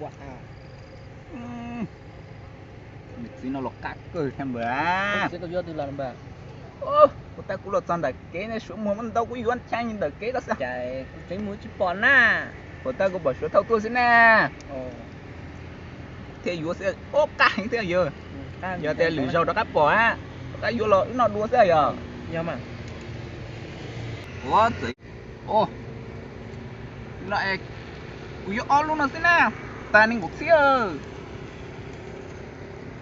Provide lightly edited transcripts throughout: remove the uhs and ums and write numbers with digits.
Wow. Mình xin nó lọc cá cơ xem bữa. Sẽ có vô từ lần bà. Ô, cô ta cũng là chọn đặc kế này số một mình đâu có yuan chanh nhưng đặc kế đó sao? Chạy cái mũi chip bòn à. Cô ta cũng bảo số thâu tôi xin nè. Ồ. Thế yuan sẽ ô cá như thế giờ. Giờ thế lưỡi rau đó cắt bỏ á. Cái yuan lo nó đua thế giờ. Nhớ mà. Ủa gì? Ô. Lại cú yo all luôn nó xin nè. Ta nên ngục xí ơ.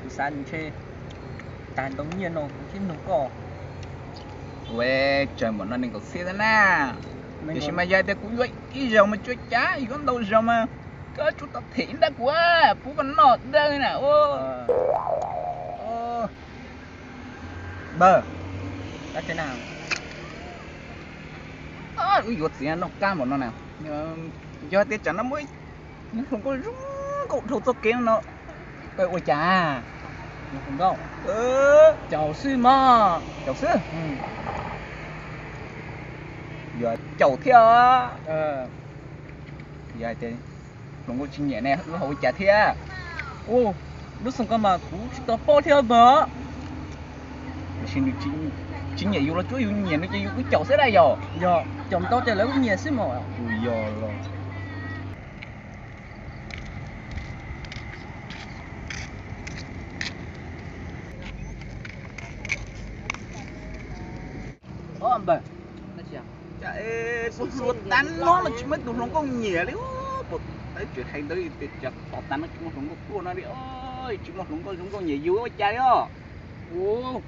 San chê. Tàn đống nhiên nó chứ nó cỏ. Uê, trời bọn nó nên ngục xí thế nè. Thì xem mà giờ thì cũng vậy, cái rau mà chưa chá, yuan đâu rau mà. Có chút tập thiện đã quá, phú con nọt đây nè. Ô. Bơ. Đã thế nào? Ui dột gì nó cam bọn nó nào. Do tiết chẳng nó mới nó không có rung cậu thâu cho kém nó. Ôi chà. Nó không đâu. Chào sư mà. Chào sư. Giờ chầu theo á. Giờ thì không có chuyện nhẹ nè, nó hồi trả theo. Ô, lúc xong cơ mà cũng chỉ có bao theo bờ. Xin được chuyện nhẹ yêu là chú yêu nhẹ nó chỉ yêu cái chầu sẽ đây rồi. Dạ, chồng tao chơi lấy cũng nhẹ xí mà. Ui giờ rồi. Anh bà. Nó chào. Chạy bút ruột tắn nó là chỉ mấy tụi nó có nhẹ đấy. Đấy chuyện hay đấy thì chặt tọt tắn nó chỉ một nó cua nó đi ơi, chỉ một nó có nhẹ yêu ở trái đó. Ồ,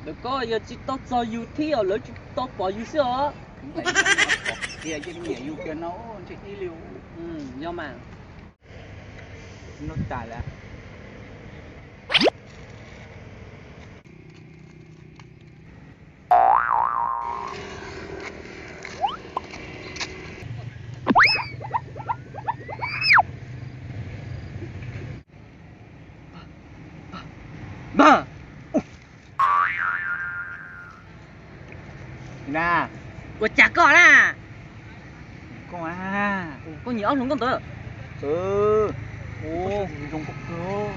được có giờ chỉ tao cho yêu thi ở lỡ chỉ tao bỏ yêu xưa. Kia chứ nhẹ yêu kia nó chỉ đi liều. Do mà. Nó tài là. Ba. Nè. Ủa chả có啦. Có à. Có nhiều ốc không con tớ. Ồ, dùng cục cơ.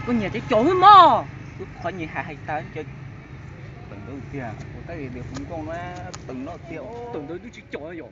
Có nhiều cái chỗ mà. Cứ khỏi nhiều hai ta chơi. Từng đôi kìa, một cái điều không con nó từng nó tiêu. Từng đôi đứa chỉ chỗ rồi.